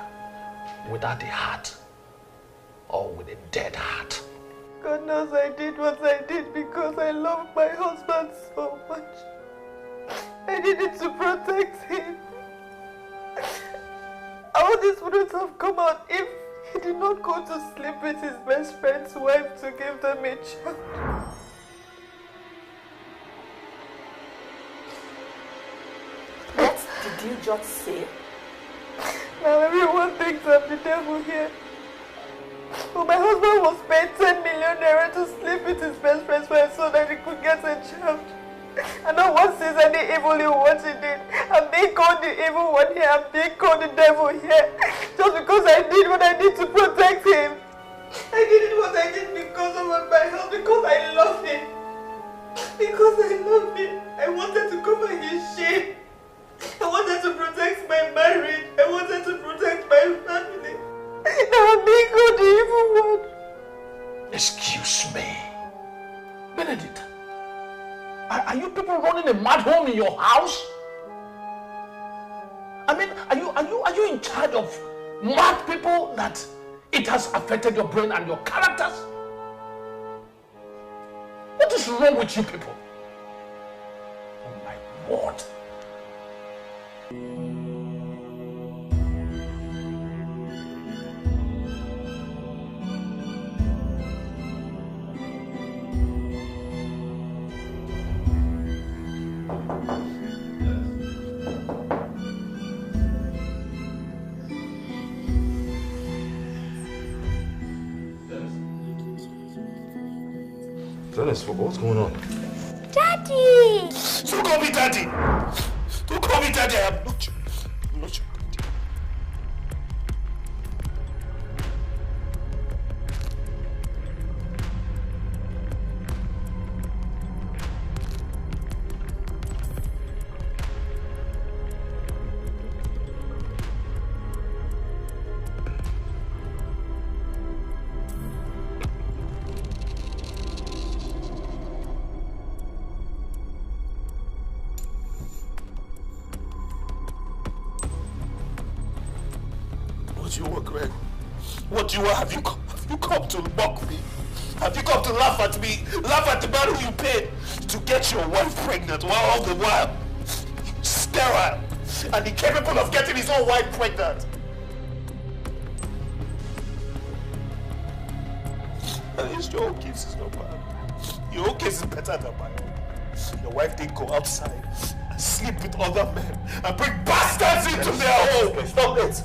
without a heart or with a dead heart. God knows I did what I did because I love my husband so much. I did it to protect him. All this wouldn't have come out if he did not go to sleep with his best friend's wife to give them a child. you just say? Now everyone thinks I'm the devil here. But my husband was paid 10 million naira to sleep with his best friend so that he could get a child. And no one sees any evil in what he did. I'm being called the evil one here. I'm being called the devil here. Just because I did what I did to protect him. I did what I did because of my health, because I love him. Because I love him. I wanted to cover his shame. I wanted to protect my marriage. I wanted to protect my family. Now I'm being called the evil one. Excuse me. Benedict, are you people running a mad home in your house? I mean, are you in charge of mad people that it has affected your brain and your characters? What is wrong with you people? Oh my word. Dennis, what's going on? Daddy! Don't call me daddy! Don't call me daddy! I'm not your daddy. What do you want, Greg? What do you want? Have you come to mock me? Have you come to laugh at me? Laugh at the man who you paid to get your wife pregnant while all the while sterile and incapable of getting his own wife pregnant? At least your own case is not bad. Your own case is better than my own. Your wife didn't go outside and sleep with other men and bring bastards into their home. Stop it!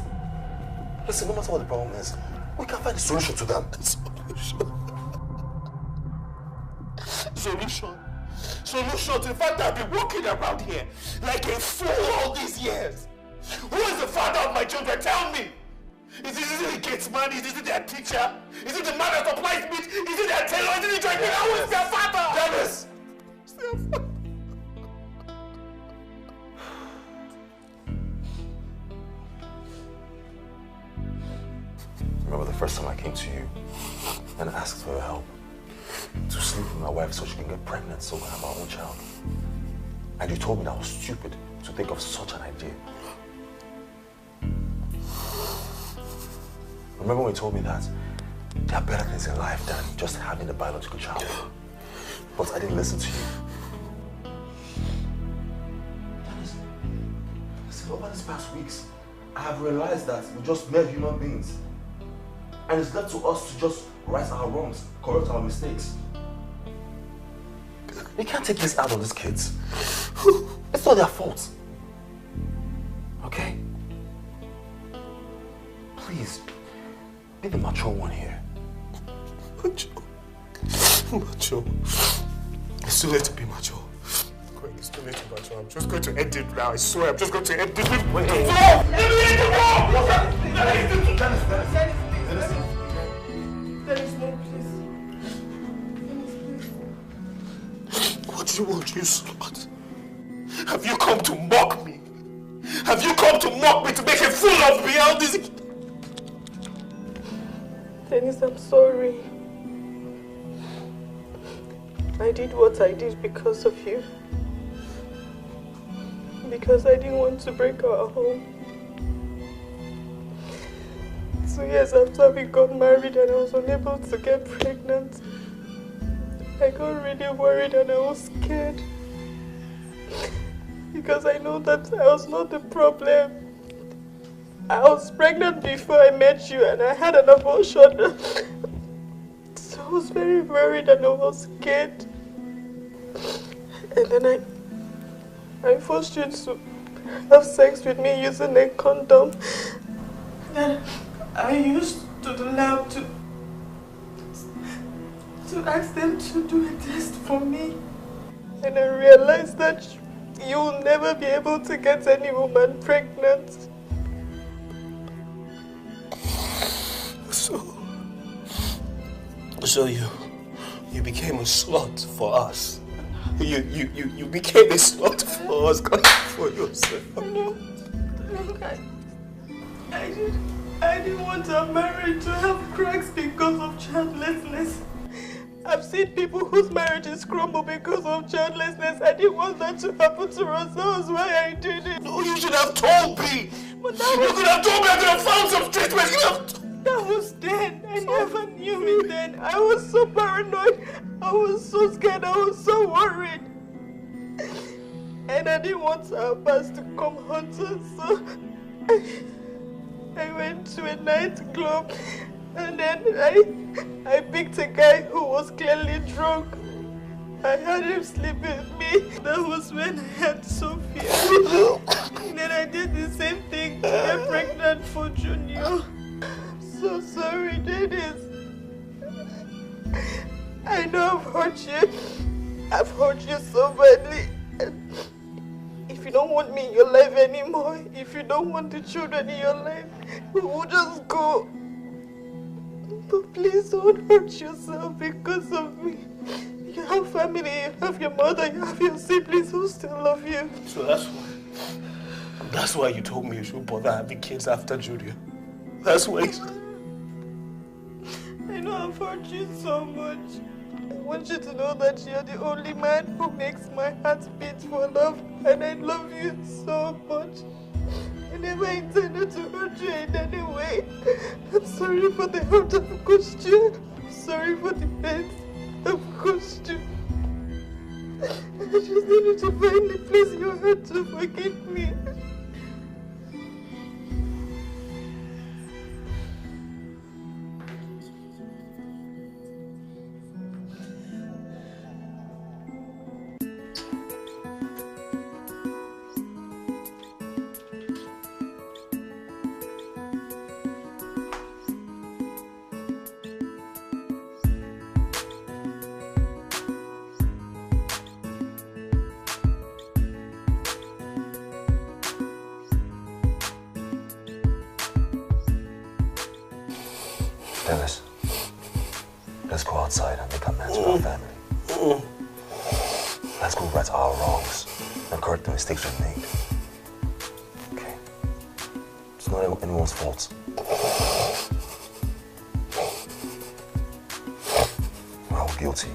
Listen, no matter what the problem is, we can find a solution to them. Solution to the fact that I've been walking around here like a fool all these years. Who is the father of my children? Tell me. Is it the gates man? Is it their teacher? Is it the man that supplies meat? Is it their tailor? Is it the driver? Who is their father? Dennis! It's their father. Remember the first time I came to you and asked for your help to sleep with my wife so she can get pregnant so we can have our own child? And you told me that I was stupid to think of such an idea. Remember when you told me that there are better things in life than just having a biological child? But I didn't listen to you. Listen, over these past weeks, I have realized that we're just mere human beings. And it's left to us to just right our wrongs, correct our mistakes. We can't take this out on these kids. It's not their fault. Okay? Please, be the mature one here. Mature. It's too late to be mature. Greg, it's too late to be mature. I'm just going to end it now. I swear, I'm just going to end it. Wait, Dennis, no, please. What do you want, you slut? Have you come to mock me? Have you come to mock me, to make a fool of me? All this... Dennis, I'm sorry. I did what I did because of you. Because I didn't want to break our home. 2 years after we got married and I was unable to get pregnant, I got really worried and I was scared. Because I know that I was not the problem. I was pregnant before I met you and I had an abortion. So I was very worried and I was scared. And then I forced you to have sex with me using a condom. Then I used to the lab to ask them to do a test for me. And I realized that you'll never be able to get any woman pregnant. So you became a slut for us. You became a slut for us, God, for yourself. No, look, I didn't want our marriage to have cracks because of childlessness. I've seen people whose marriages crumble because of childlessness. I didn't want that to happen to us. That was why I did it. No, you should have told me. But that you could have told me. I could have found some treatment. That was then. I never knew me then. I was so paranoid. I was so scared. I was so worried. And I didn't want our past to come hunt us, so I went to a nightclub, and then I picked a guy who was clearly drunk. I had him sleep with me. That was when I had Sophia. And then I did the same thing to get pregnant for Junior. I'm so sorry, Dennis. I know I've hurt you. I've hurt you so badly. If you don't want me in your life anymore, if you don't want the children in your life, we will just go. But please don't hurt yourself because of me. You have family, you have your mother, you have your siblings who still love you. So that's why you told me you should bother having kids after Julia. That's why. I know I've hurt you so much. I want you to know that you're the only man who makes my heart beat for love, and I love you so much. I never intended to hurt you in any way. I'm sorry for the hurt I've caused you. I'm sorry for the pain I've caused you. I just needed to find a place in your heart to forgive me. Dennis, let's go outside and make amends with our family. Let's go right our wrongs and correct the mistakes we've made. Okay? It's not anyone's fault. We're all guilty.